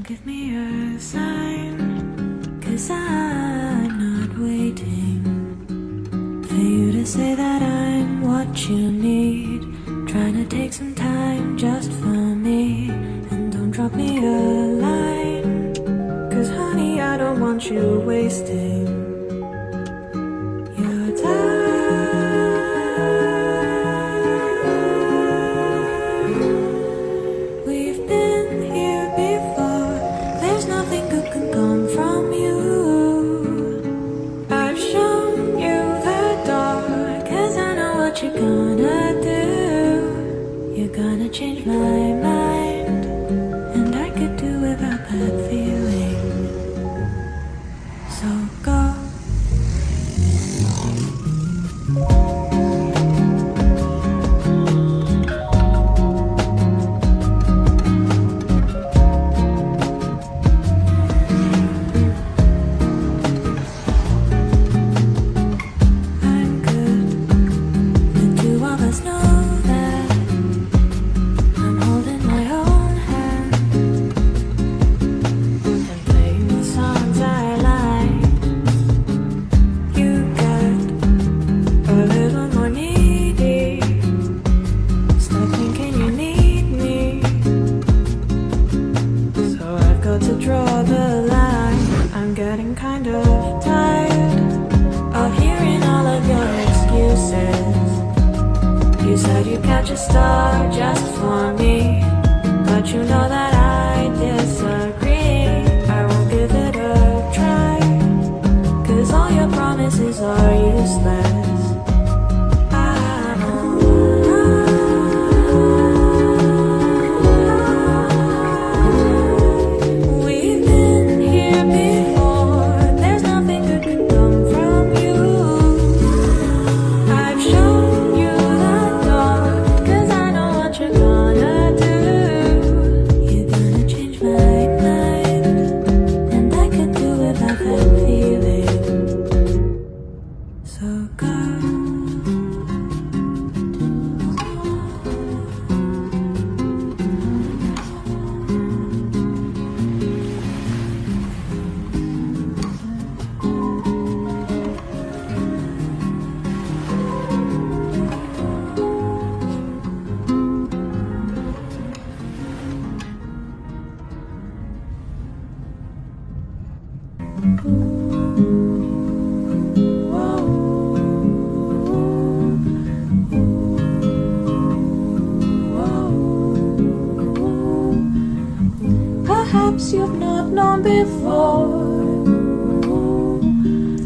give me a sign, 'cause I'm not waiting for you to say that I'm what you need. Trying to take some time just for me, and don't drop me a line, 'cause honey, I don't want you wasting your time. We've been here before, there's nothing good can come from you. I've shown you the door, 'cause I know what you're gonna do. You're gonna change my mind, and I could do without that feeling. So go. I'm good. The two of us know that. I'm holding my own hand and playing the songs I like. You get a little more needy, start thinking you need me. So I've got to draw the line. I'm getting kind of tired of hearing all of your excuses. You said you'd catch a star just for me, but you know that I disagree. I won't give it a try, 'cause all your promises are useless. We've been here before, there's nothing good can come from you. I've shown you the door, 'cause I know what you're gonna do. You're gonna change my mind, and I could do without that feeling. So go. Perhaps you've not known before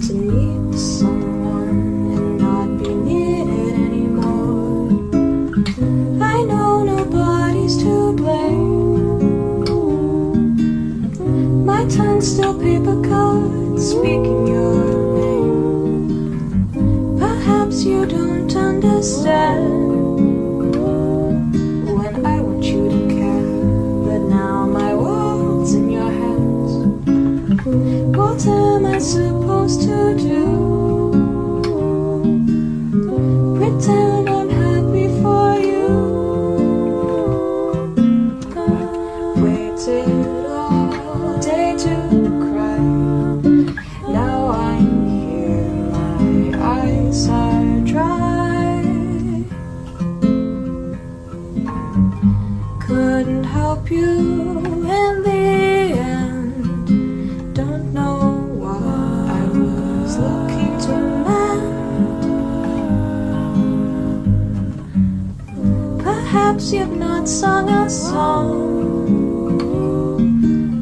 to meet someone and not be needed anymore. I know nobody's to blame. My tongue's still paper cut, speaking your name. Perhaps you don't understand when I want you to care, but now my world's in your hands. What am I supposed to do? Pretend I'm happy for you. Waited all day to cry. Now I'm here, my eyes are dry. Couldn't help you in the end. Don't know what I was looking to mend. Perhaps you've not sung a song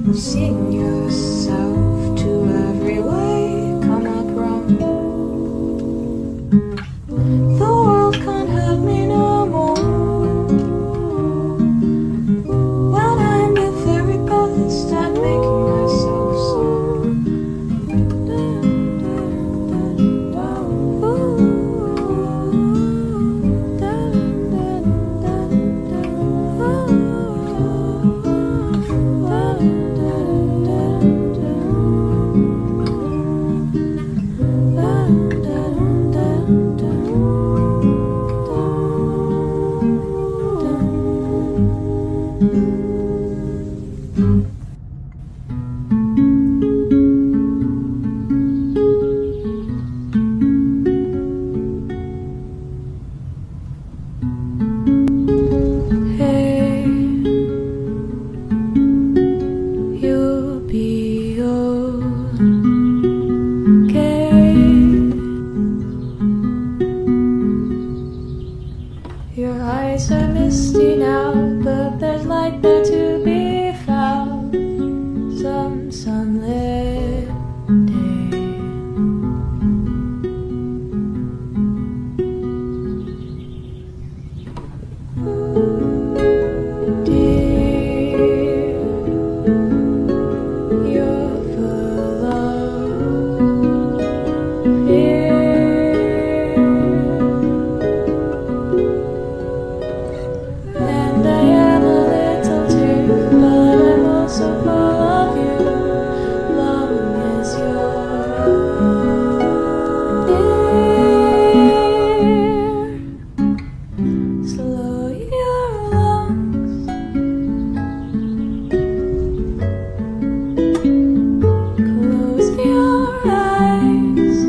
of seeing yourself to every way come up wrong. The world can't hurt me no more when I'm the very best at making myself so. skies are misty now, but there's light there to be found. Some sunlit day. Dear, you're full of fear, and I am a little too, but I'm also full of you, long as you're near. Slow your lungs, close your eyes,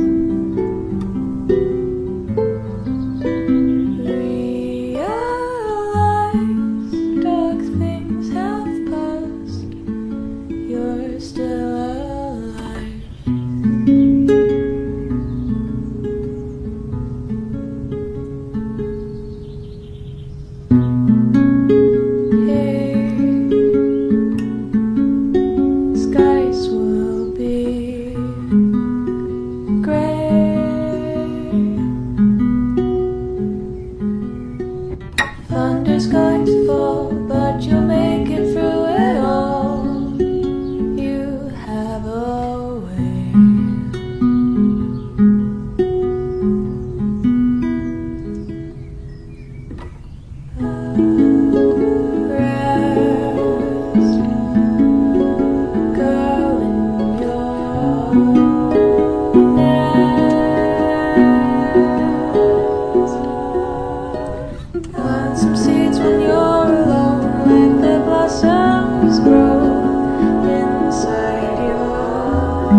realize dark things have passed, you're still alive. Hey, skies will be gray. Thunder's going to fall, but you'll make it through it all. You have a way. Rest, girl, in your nest. Plant some seeds when you're alone, let the blossoms grow inside your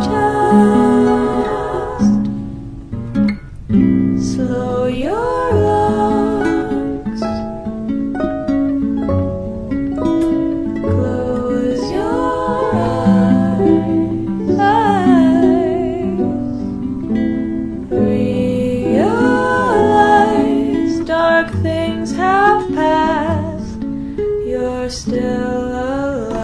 chest. Slow your lungs, close your eyes, realize dark things have passed, you're still alive.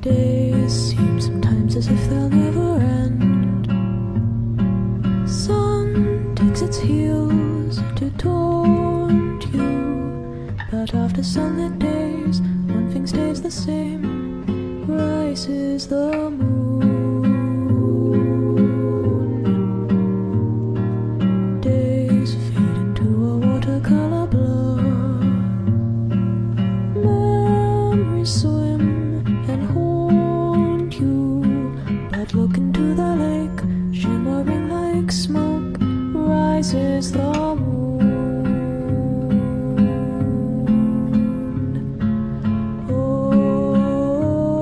Days seem sometimes as if they'll never end. Sun takes its heels to taunt you, but after sunlit days, one thing stays the same. Rises the moon. Days fade into a watercolor blur. Memories swim and haunt you, but look into the lake, shimmering like smoke. Rises the moon. Oh,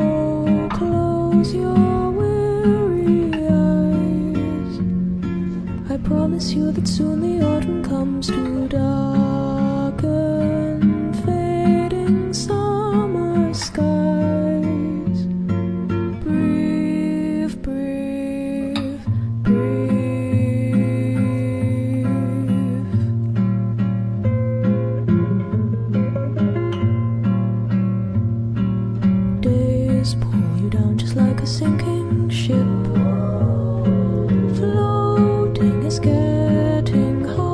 close your weary eyes. I promise you that soon the autumn comes to darken fading summer skies. Breathe, breathe, breathe. Days pull you down just like a sinking ship. Floating is getting hard.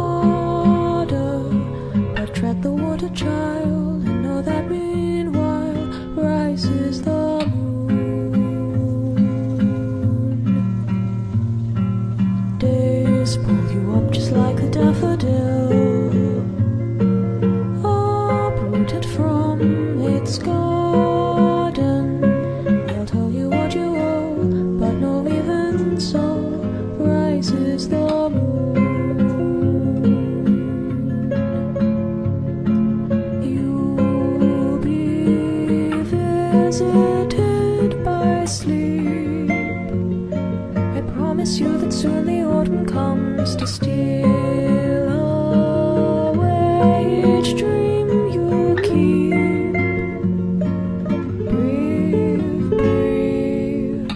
visited by sleep. I promise you that soon the autumn comes to steal away each dream you keep. Breathe, breathe,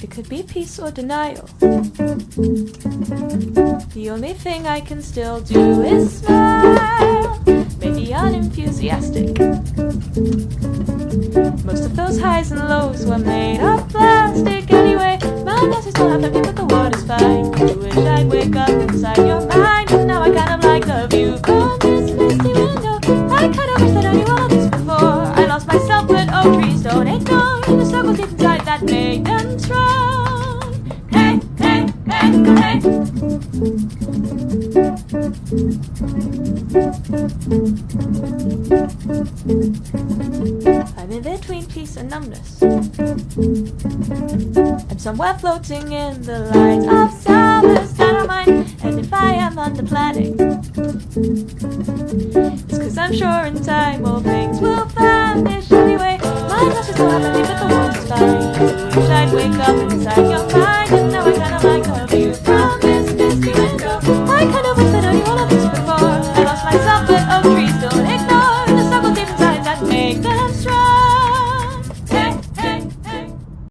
It could be peace or denial. The only thing I can still do is smile, maybe unenthusiastic. Most of those highs and lows were made of plastic anyway. My message still have empty, but the water's fine. You wish I'd wake up inside your mind, but now I kind of like the view from this misty window. I kind of wish that I knew all of this before. I lost myself, but oak trees don't ignore the struggles deep inside that made them strong. Hey, hey, hey, hey. I'm in between peace and numbness. I'm somewhere floating in the light of summer's that are mine. And if I am under planning, it's cause I'm sure in time all things will vanish anyway. My message will have to leave, but the water's fine. Wish I'd wake up inside your